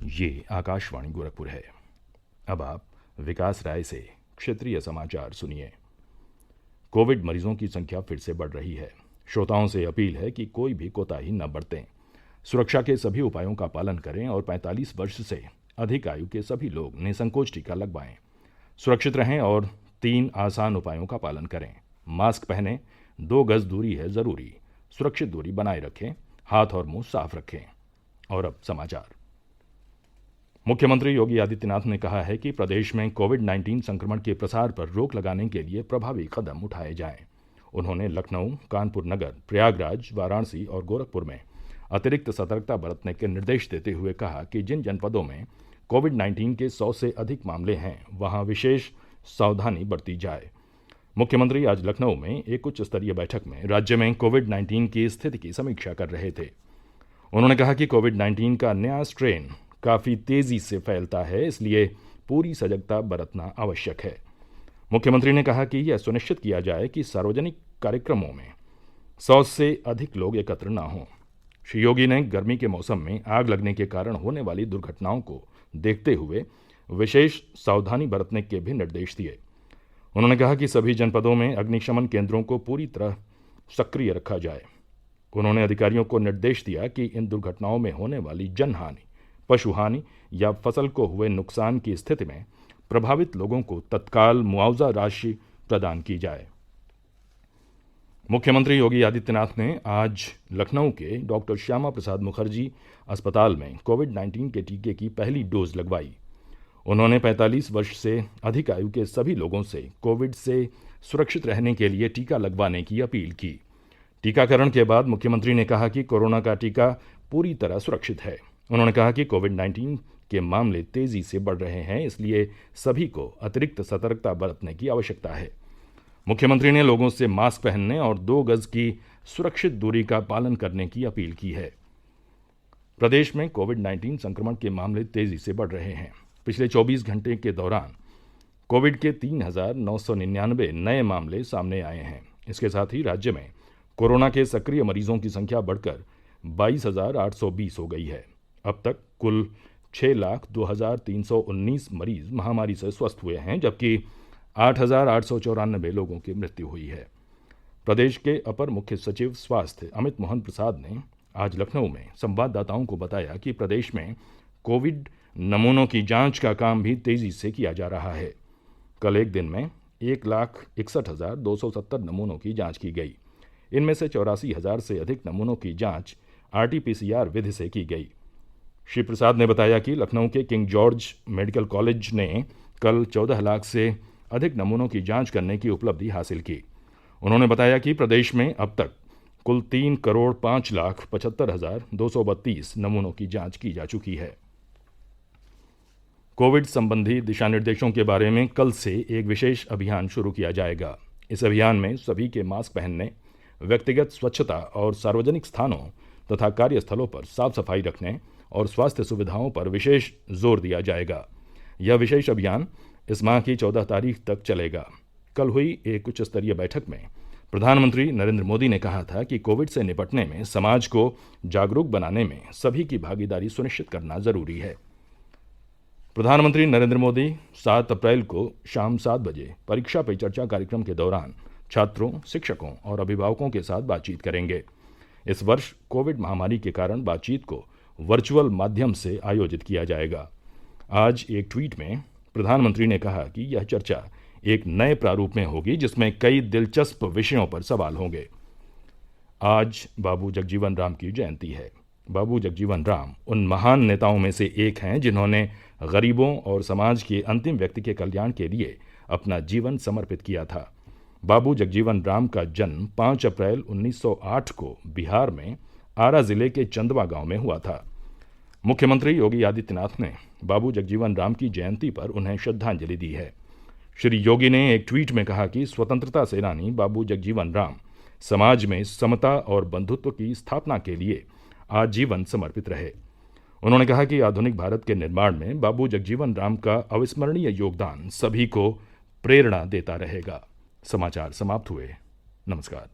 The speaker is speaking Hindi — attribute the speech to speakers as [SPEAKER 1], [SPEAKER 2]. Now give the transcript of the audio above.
[SPEAKER 1] ये आकाशवाणी गोरखपुर है। अब आप विकास राय से क्षेत्रीय समाचार सुनिए। कोविड मरीजों की संख्या फिर से बढ़ रही है। श्रोताओं से अपील है कि कोई भी कोताही न बरतें, सुरक्षा के सभी उपायों का पालन करें और 45 वर्ष से अधिक आयु के सभी लोग निसंकोच टीका लगवाएं। सुरक्षित रहें और 3 आसान उपायों का पालन करें। मास्क पहनें, 2 गज दूरी है जरूरी, सुरक्षित दूरी बनाए रखें, हाथ और मुंह साफ रखें। और अब समाचार। मुख्यमंत्री योगी आदित्यनाथ ने कहा है कि प्रदेश में कोविड-19 संक्रमण के प्रसार पर रोक लगाने के लिए प्रभावी कदम उठाए जाएं। उन्होंने लखनऊ, कानपुर नगर, प्रयागराज, वाराणसी और गोरखपुर में अतिरिक्त सतर्कता बरतने के निर्देश देते हुए कहा कि जिन जनपदों में कोविड-19 के 100 से अधिक मामले हैं, वहां विशेष सावधानी बरती जाए। मुख्यमंत्री आज लखनऊ में एक उच्च स्तरीय बैठक में राज्य में कोविड-19 की स्थिति की समीक्षा कर रहे थे। उन्होंने कहा कि कोविड-19 का नया स्ट्रेन काफ़ी तेज़ी से फैलता है, इसलिए पूरी सजगता बरतना आवश्यक है। मुख्यमंत्री ने कहा कि यह सुनिश्चित किया जाए कि सार्वजनिक कार्यक्रमों में 100 से अधिक लोग एकत्र न हों। श्री योगी ने गर्मी के मौसम में आग लगने के कारण होने वाली दुर्घटनाओं को देखते हुए विशेष सावधानी बरतने के भी निर्देश दिए। उन्होंने कहा कि सभी जनपदों में अग्निशमन केंद्रों को पूरी तरह सक्रिय रखा जाए। उन्होंने अधिकारियों को निर्देश दिया कि इन दुर्घटनाओं में होने वाली जनहानि, पशुहानि या फसल को हुए नुकसान की स्थिति में प्रभावित लोगों को तत्काल मुआवजा राशि प्रदान की जाए। मुख्यमंत्री योगी आदित्यनाथ ने आज लखनऊ के डॉक्टर श्यामा प्रसाद मुखर्जी अस्पताल में कोविड-19 के टीके की पहली डोज लगवाई। उन्होंने 45 वर्ष से अधिक आयु के सभी लोगों से कोविड से सुरक्षित रहने के लिए टीका लगवाने की अपील की। टीकाकरण के बाद मुख्यमंत्री ने कहा कि कोरोना का टीका पूरी तरह सुरक्षित है। उन्होंने कहा कि कोविड-19 के मामले तेजी से बढ़ रहे हैं, इसलिए सभी को अतिरिक्त सतर्कता बरतने की आवश्यकता है। मुख्यमंत्री ने लोगों से मास्क पहनने और 2 गज की सुरक्षित दूरी का पालन करने की अपील की है। प्रदेश में कोविड-19 संक्रमण के मामले तेजी से बढ़ रहे हैं। पिछले 24 घंटे के दौरान कोविड के 3,999 नए मामले सामने आए हैं। इसके साथ ही राज्य में कोरोना के सक्रिय मरीजों की संख्या बढ़कर 22,820 हो गई है। अब तक कुल 6,02,319 मरीज महामारी से स्वस्थ हुए हैं, जबकि 8,894 लोगों की मृत्यु हुई है। प्रदेश के अपर मुख्य सचिव स्वास्थ्य अमित मोहन प्रसाद ने आज लखनऊ में संवाददाताओं को बताया कि प्रदेश में कोविड नमूनों की जांच का काम भी तेजी से किया जा रहा है। कल एक दिन में 1,61,270 नमूनों की जांच की गई। इनमें से 84,000 से अधिक नमूनों की जांच RT-PCR विधि से की गई। श्री प्रसाद ने बताया कि लखनऊ के किंग जॉर्ज मेडिकल कॉलेज ने कल 14 लाख से अधिक नमूनों की जांच करने की उपलब्धि हासिल की। उन्होंने बताया कि प्रदेश में अब तक कुल 3,05,75,232 नमूनों की जांच की जा चुकी है। कोविड संबंधी दिशा निर्देशों के बारे में कल से एक विशेष अभियान शुरू किया जाएगा। इस अभियान में सभी के मास्क पहनने, व्यक्तिगत स्वच्छता और सार्वजनिक स्थानों तथा कार्यस्थलों पर साफ सफाई रखने और स्वास्थ्य सुविधाओं पर विशेष जोर दिया जाएगा। यह विशेष अभियान इस माह की 14 तारीख तक चलेगा। कल हुई एक उच्च स्तरीय बैठक में प्रधानमंत्री नरेंद्र मोदी ने कहा था कि कोविड से निपटने में समाज को जागरूक बनाने में सभी की भागीदारी सुनिश्चित करना जरूरी है। प्रधानमंत्री नरेंद्र मोदी 7 अप्रैल को शाम 7 बजे परीक्षा पे चर्चा कार्यक्रम के दौरान छात्रों, शिक्षकों और अभिभावकों के साथ बातचीत करेंगे। इस वर्ष कोविड महामारी के कारण बातचीत को वर्चुअल माध्यम से आयोजित किया जाएगा। आज एक ट्वीट में प्रधानमंत्री ने कहा कि यह चर्चा एक नए प्रारूप में होगी, जिसमें कई दिलचस्प विषयों पर सवाल होंगे। आज बाबू जगजीवन राम की जयंती है। बाबू जगजीवन राम उन महान नेताओं में से एक हैं जिन्होंने गरीबों और समाज के अंतिम व्यक्ति के कल्याण के लिए अपना जीवन समर्पित किया था। बाबू जगजीवन राम का जन्म 5 अप्रैल 1908 को बिहार में आरा जिले के चंदवा गांव में हुआ था। मुख्यमंत्री योगी आदित्यनाथ ने बाबू जगजीवन राम की जयंती पर उन्हें श्रद्धांजलि दी है। श्री योगी ने एक ट्वीट में कहा कि स्वतंत्रता सेनानी बाबू जगजीवन राम समाज में समता और बंधुत्व की स्थापना के लिए आजीवन समर्पित रहे। उन्होंने कहा कि आधुनिक भारत के निर्माण में बाबू जगजीवन राम का अविस्मरणीय योगदान सभी को प्रेरणा देता रहेगा। समाचार समाप्त हुए। नमस्कार।